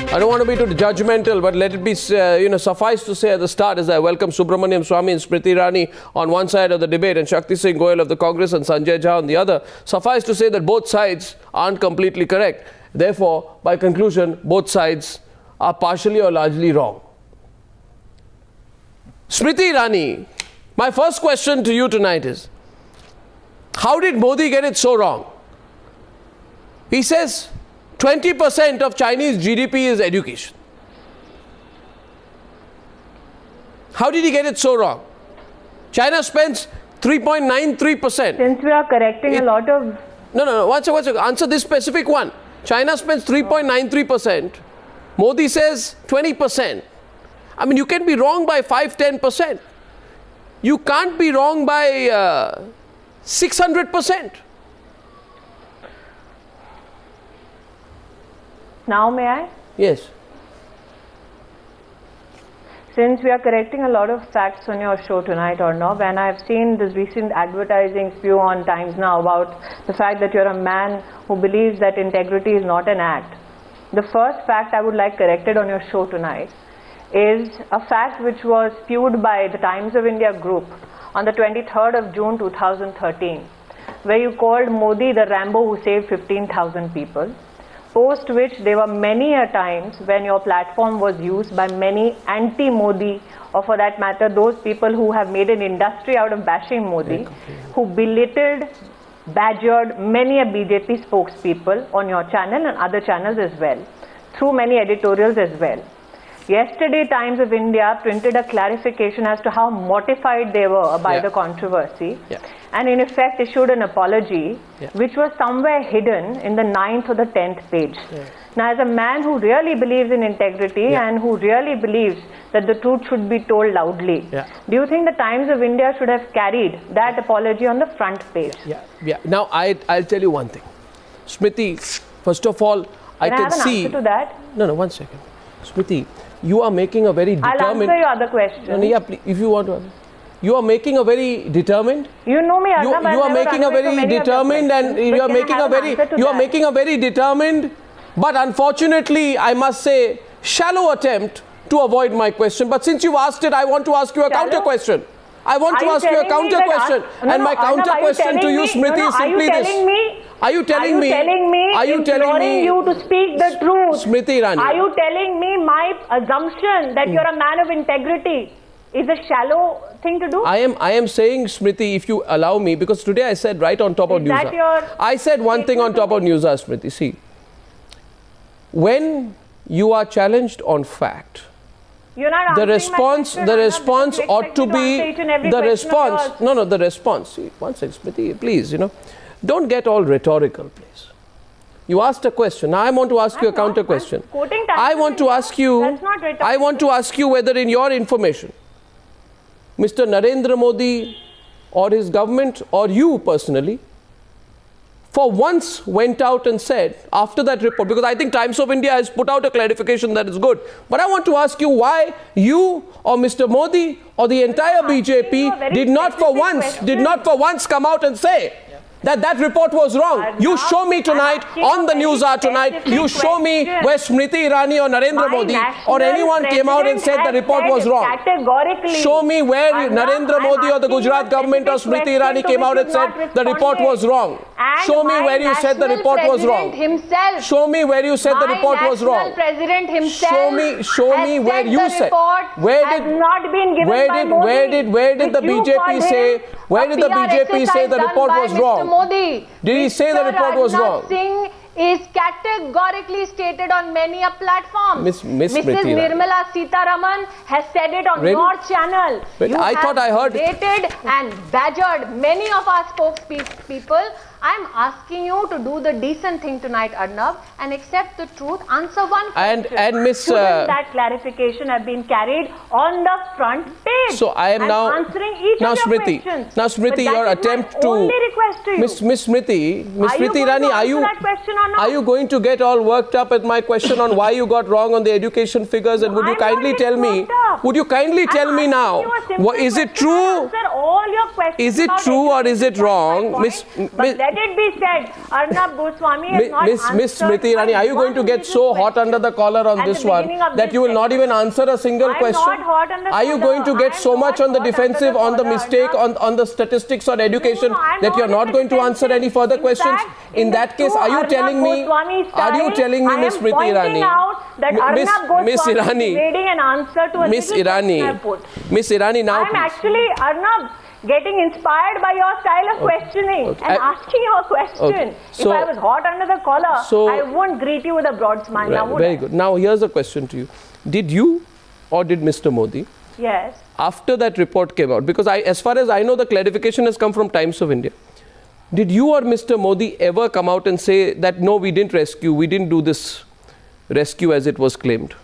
I don't want to be too judgmental, but let it be, suffice to say at the start as I welcome Subramaniam Swamy and Smiriti Irani on one side of the debate and Shakti Singh Goyal of the Congress and Sanjay Jha on the other. Suffice to say that both sides aren't completely correct. Therefore, by conclusion, both sides are partially or largely wrong. Smiriti Irani, my first question to you tonight is, how did Modi get it so wrong? He says 20% of Chinese GDP is education. How did he get it so wrong? China spends 3.93%. Since we are correcting a lot of... No. One second. Answer this specific one. China spends 3.93%. Modi says 20%. I mean, you can be wrong by 5-10%. You can't be wrong by 600%. Now may I? Yes. Since we are correcting a lot of facts on your show tonight, ARNAB, and I have seen this recent advertising spew on Times Now about the fact that you're a man who believes that integrity is not an act. The first fact I would like corrected on your show tonight is a fact which was spewed by the Times of India group on the 23rd of June 2013, where you called Modi the Rambo who saved 15,000 people. Post which there were many a times when your platform was used by many anti-Modi, or for that matter those people who have made an industry out of bashing Modi, who belittled, badgered many a BJP spokespeople on your channel and other channels as well, through many editorials as well. Yesterday, Times of India printed a clarification as to how mortified they were by the controversy, and in effect issued an apology, which was somewhere hidden in the 9th or the 10th page. Now, as a man who really believes in integrity and who really believes that the truth should be told loudly, do you think the Times of India should have carried that apology on the front page? Now, I'll tell you one thing. Smiriti, first of all, I can see... Answer to that? No, one second. Smiriti, you are making a very determined... I'll answer your other question. No, please, if you want to answer. You are making a very determined... You know me, you are making a very determined and you are making a very determined, but unfortunately, I must say, shallow attempt to avoid my question. But since you've asked it, I want to ask you a counter question. I want to ask you a counter question. And my counter question to you, Smiriti, is simply this. Are you telling me you to speak the truth? Smiriti Irani. Are you telling me my assumption that you're a man of integrity is a shallow thing to do? I am saying, Smiriti, if you allow me, because today I said right on top of news. I said one thing on top of news, Smiriti. See, when you are challenged on fact, the response ought to be the response. No, the response. See, one second, Smiriti, please, don't get all rhetorical, please. You asked a question. Now I want to ask you a counter question. I want to ask you whether in your information, Mr. Narendra Modi or his government or you personally, for once went out and said, after that report, because I think Times of India has put out a clarification that is good, but I want to ask you why you or Mr. Modi or the entire BJP did not for once come out and say that report was wrong. You show me tonight on the news hour tonight, you show me where Smiriti Irani or Narendra Modi or anyone came out and said the report was wrong. Show me where Narendra Modi or the Gujarat government or Smiriti Irani came out and said the report was wrong. Show me where you said the report was wrong. Show me where you said the report was wrong. Show me where you said. Where did the BJP say? Where did the BJP say the report was wrong? Modi. Did he say the report was wrong? Singh is categorically stated on many a platform. Mrs. Nirmala Sitharaman has said it on your channel. But I thought I heard rated and badgered many of our spokespeople. I'm asking you to do the decent thing tonight, Arnab, and accept the truth. Answer one question. And Miss... Shouldn't that clarification have been carried on the front page? So I am now answering each of your questions. Now, Smiriti, your attempt to... only request to you. Miss Smiriti Irani, are you going to get all worked up at my question on why you got wrong on the education figures? And would you kindly tell me... Would you kindly tell me now, is it true? Is it true or is it wrong? it be said, Arnab Goswami has not answered. Miss Smiriti Irani, are you going to get so hot under the collar on this one that you will not even answer a single question? I'm not hot under the collar. Are you going to get so much on the defensive, on the mistake, on the statistics on education that you're not going to answer any further questions? In that case, are you telling me, Miss Smiriti Irani, Miss Irani, an answer to a Miss Irani, now I'm actually, Arnab, getting inspired by your style of questioning and asking you a question. So, if I was hot under the collar, I wouldn't greet you with a broad smile. Now, very good. Now, here's a question to you. Did you or did Mr. Modi, yes, after that report came out, because as far as I know, the clarification has come from Times of India, did you or Mr. Modi ever come out and say that, no, we didn't rescue, we didn't do this rescue as it was claimed?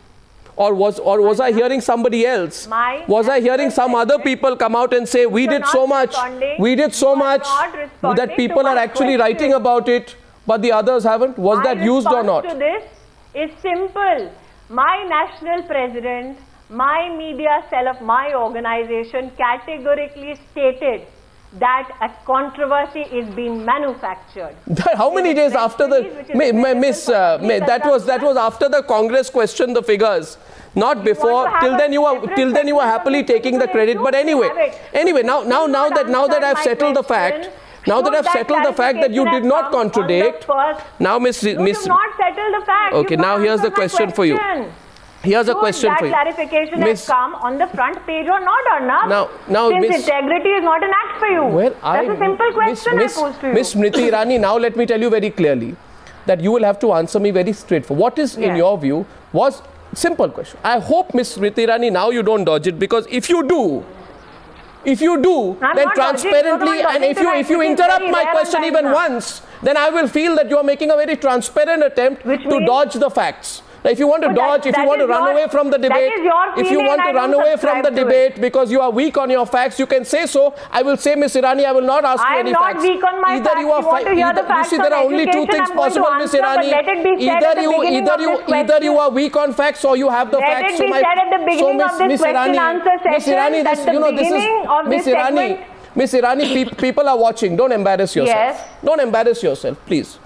Or was I hearing somebody else? Was I hearing some other people come out and say, we did so much that people are actually writing about it, but the others haven't? Was that used or not? My response to this is simple. My national president, my media cell of my organization categorically stated that a controversy is being manufactured. How many days after the that was after the Congress questioned the figures, not before. Till then you were happily taking the credit. But anyway, now that I've settled the fact. Now that I've settled the fact that you did not contradict, now Miss. You have not settled the fact. Okay, now here's the question for you. Here's a question for you. That clarification has come on the front page or not, Arnab? Now, since integrity is not an act for you. Well, that's a simple question I posed to you. Miss Smiriti Irani, now let me tell you very clearly that you will have to answer me very straightforward. What is, in your view, was simple question. I hope, Miss Smiriti Irani, now you don't dodge it, because if you do, then transparently, and if you interrupt my question even once, then I will feel that you are making a very transparent attempt to dodge the facts. Now, if you want to dodge, if you want to run away from the debate, if you want to run away from the debate because you are weak on your facts, you can say so. I will say, Miss Irani, I will not ask you any facts. I am not weak on my facts. You want to hear the facts. You see, there are only two things possible, Miss Irani. Either you are weak on facts or you have the facts. Let it be said at the beginning of this question-answer session that the beginning of this segment. Miss Irani, people are watching. Don't embarrass yourself. Yes. Don't embarrass yourself, please.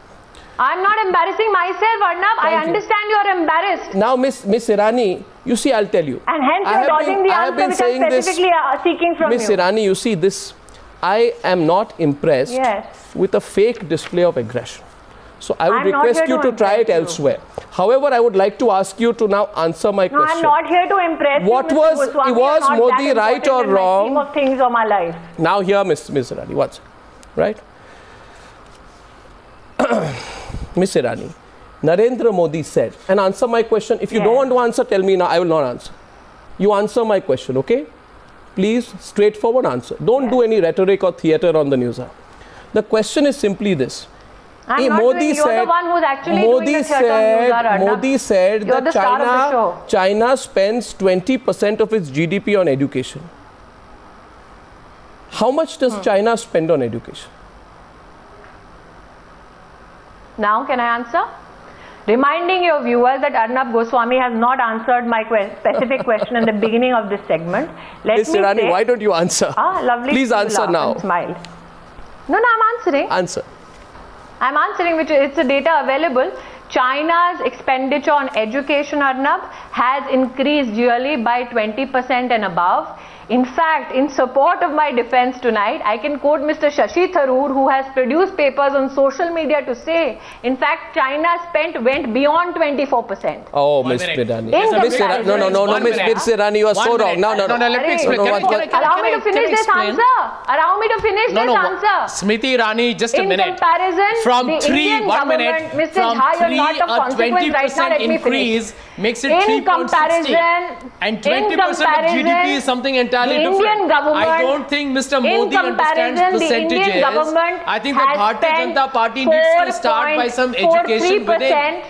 I'm not embarrassing myself, Arnab. I understand you're embarrassed. Now, Miss Irani, you see, I'll tell you. And hence you're dodging the answer which I'm specifically seeking from you. Miss Irani, you see this, I am not impressed with a fake display of aggression. So I would request you to try it elsewhere. However, I would like to ask you to now answer my question. I'm not here to impress you, What was Modi right or wrong? My scheme of things of my life. Now here, Miss Irani, what's right? Miss Irani, Narendra Modi said, and answer my question. If you don't want to answer, tell me now. I will not answer. You answer my question, okay? Please, straightforward answer. Don't do any rhetoric or theatre on the news. The question is simply this. Modi said that China spends 20% of its GDP on education. How much does China spend on education? Now, can I answer? Reminding your viewers that Arnab Goswami has not answered my specific question in the beginning of this segment. Miss Irani, why don't you answer? Lovely. Please answer now. Smiled. No, I'm answering. Answer. I'm answering, which it's a data available. China's expenditure on education, Arnab, has increased yearly by 20% and above. In fact, in support of my defense tonight, I can quote Mr. Shashi Tharoor, who has produced papers on social media to say, in fact, China's spend went beyond 24%. Oh, Miss Irani. No, Miss Irani, you are so wrong. No, let me explain. Allow me to finish this answer. Allow me to finish this answer. Smriti Irani, just a minute. In comparison, from the Indian government, Mr. Jha, you're not of consequence right now, let me finish. Makes it 3.60, and 20% of GDP is something entirely different. I don't think Mr. Modi understands percentages. I think the Bharatiya Janata Party needs to start by some education within.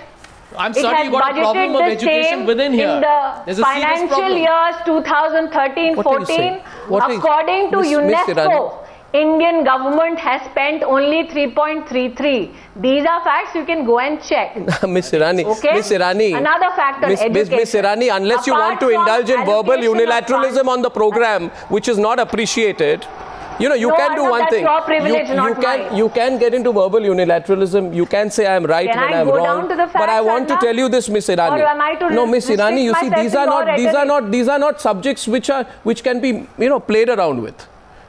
I'm sorry, you got a problem of education within here. In the financial years 2013-14, according to UNESCO, Indian government has spent only 3.33. These are facts, you can go and check. Miss Irani, okay? Miss Irani, another fact on education. Miss Irani, unless you want to indulge in verbal unilateralism on the program, which is not appreciated, You know, you can do one thing. Your privilege, you can get into verbal unilateralism. You can say I am right when I am wrong. But I want to tell you this, Miss Irani. Or am I to no, Miss Irani, you see, these are not subjects which can be, you know, played around with.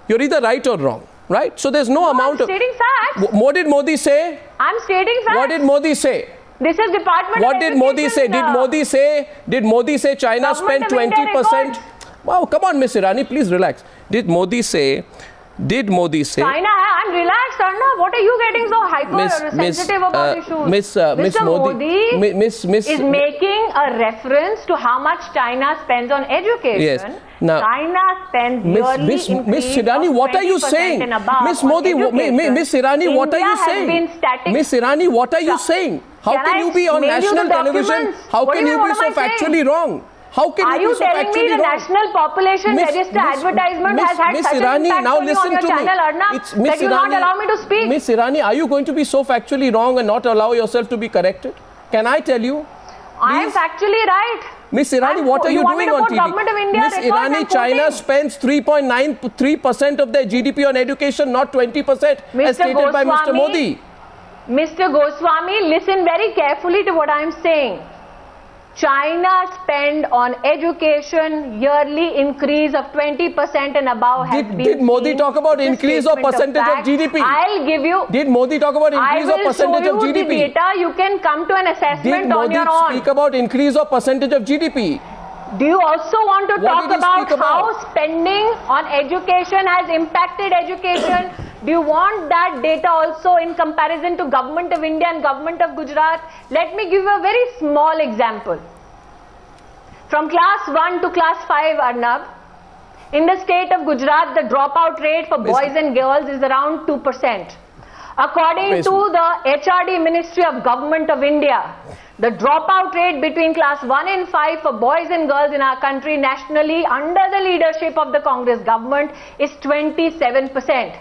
You're either right or wrong, right? So there's no amount of. I'm stating facts. What did Modi say? I'm stating facts. What did Modi say? This is Department What of did Modi say? Did Modi say China spent 20%? Wow, come on, Miss Irani, please relax. Did Modi say? China, I'm relaxed, Arnab. What are you getting so hyper-sensitive about issues? Mr. Modi is making a reference to how much China spends on education. Yes. Now, China spends yearly Miss Irani, what are you saying? Miss Modi, Miss Irani, what are you saying? Miss Irani, what are you saying? How can you be on national television? How can you be so factually wrong? How can you be so factually wrong? Are you telling me the National Population Register advertisement has had such an impact on you on your channel, Arnab, that you not allow me to speak? Miss Irani, are you going to be so factually wrong and not allow yourself to be corrected? Can I tell you? I am factually right. Miss Irani, what are you doing on TV? Miss Irani, China spends 3.93% of their GDP on education, not 20%, as stated by Mr. Modi. Mr. Goswami, listen very carefully to what I am saying. China spend on education yearly increase of 20% and above has been. Did Modi talk about increase or percentage of GDP? I'll give you. Did Modi talk about increase or percentage of GDP? I will show you the data. You can come to an assessment on your own. Did Modi speak about increase or percentage of GDP? Do you also want to talk about how spending on education has impacted education? Do you want that data also in comparison to Government of India and Government of Gujarat? Let me give you a very small example. From class 1 to class 5, Arnab, in the state of Gujarat, the dropout rate for boys and girls is around 2%. According to the HRD Ministry of Government of India, the dropout rate between class 1 and 5 for boys and girls in our country nationally under the leadership of the Congress government is 27%.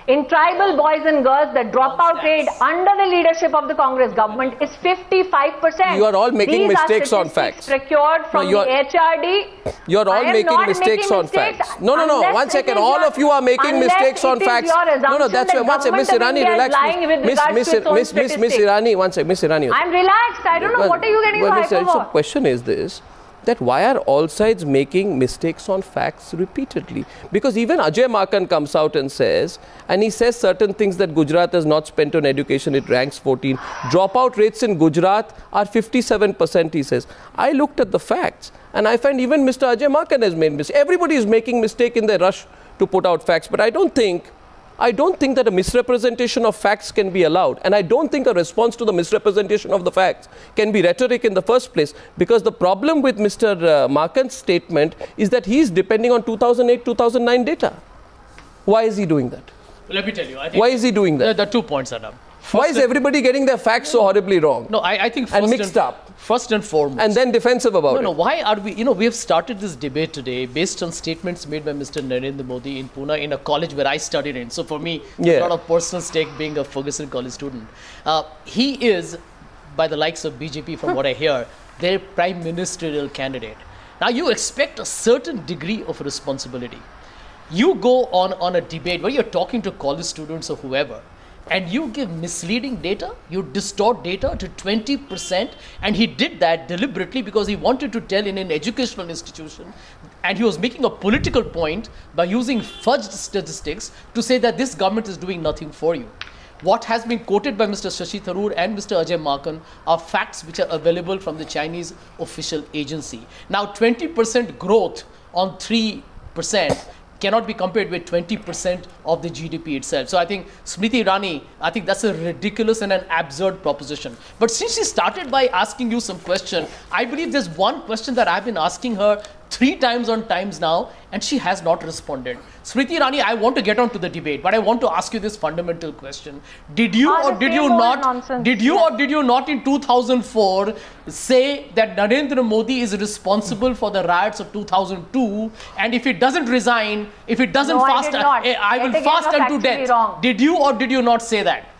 In tribal boys and girls, the dropout rate under the leadership of the Congress government is 55%. You are all making mistakes on facts. Procured from the HRD. You are all making mistakes on facts. No. One second. All of you are making mistakes on facts. No. That's one second. Miss Irani, relax. Miss Irani, one second. Miss Irani. I'm relaxed. I don't know what are you getting so hyper for. The question is this. That why are all sides making mistakes on facts repeatedly? Because even Ajay Makan comes out and says, and he says certain things that Gujarat has not spent on education, it ranks 14. Dropout rates in Gujarat are 57%, he says. I looked at the facts and I find even Mr. Ajay Makan has made mistakes. Everybody is making mistake in their rush to put out facts, but I don't think that a misrepresentation of facts can be allowed. And I don't think a response to the misrepresentation of the facts can be rhetoric in the first place. Because the problem with Mr. Makan's statement is that he is depending on 2008-2009 data. Why is he doing that? Let me tell you. I think why is he doing that? There are 2 points, Adam. Why is everybody getting their facts so horribly wrong? No, I think mixed up. First and foremost. And then defensive about it. No, why are we, we have started this debate today based on statements made by Mr. Narendra Modi in Pune in a college where I studied in. So for me, a lot of personal stake being a Ferguson College student. He is, by the likes of BJP from what I hear, their prime ministerial candidate. Now you expect a certain degree of responsibility. You go on a debate where you're talking to college students or whoever, and you give misleading data, you distort data to 20%, and he did that deliberately because he wanted to tell in an educational institution, and he was making a political point by using fudged statistics to say that this government is doing nothing for you. What has been quoted by Mr. Shashi Tharoor and Mr. Ajay Makan are facts which are available from the Chinese official agency. Now 20% growth on 3% cannot be compared with 20% of the GDP itself. So I think Smiriti Irani, I think that's a ridiculous and an absurd proposition. But since she started by asking you some question, I believe there's one question that I've been asking her 3 times on times now, and she has not responded. Smiriti Irani, I want to get on to the debate, but I want to ask you this fundamental question. Did you or did you not in 2004 say that Narendra Modi is responsible for the riots of 2002, and if he doesn't resign, if he doesn't fast, I will fast unto death. Wrong. Did you or did you not say that?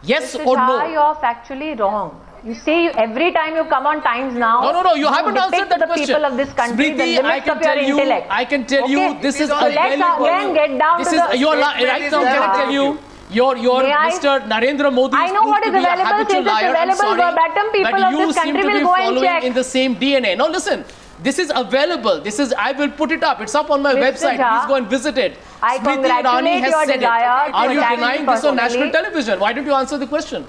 Yes or no? You're factually wrong. You see, every time you come on Times Now, no, you haven't answered that question. People of this country, Smriti, the limits of your intellect. I can tell you, this is so let's again get down to the... You're right now, can I tell you? You're Mr. Narendra Modi. I know what is available. Since it's available verbatim, people of this country will go and check. In the same DNA. Now listen, this is available. I will put it up. It's up on my website. Please go and visit it. I congratulate your desire. Are you denying this on national television? Why don't you answer the question?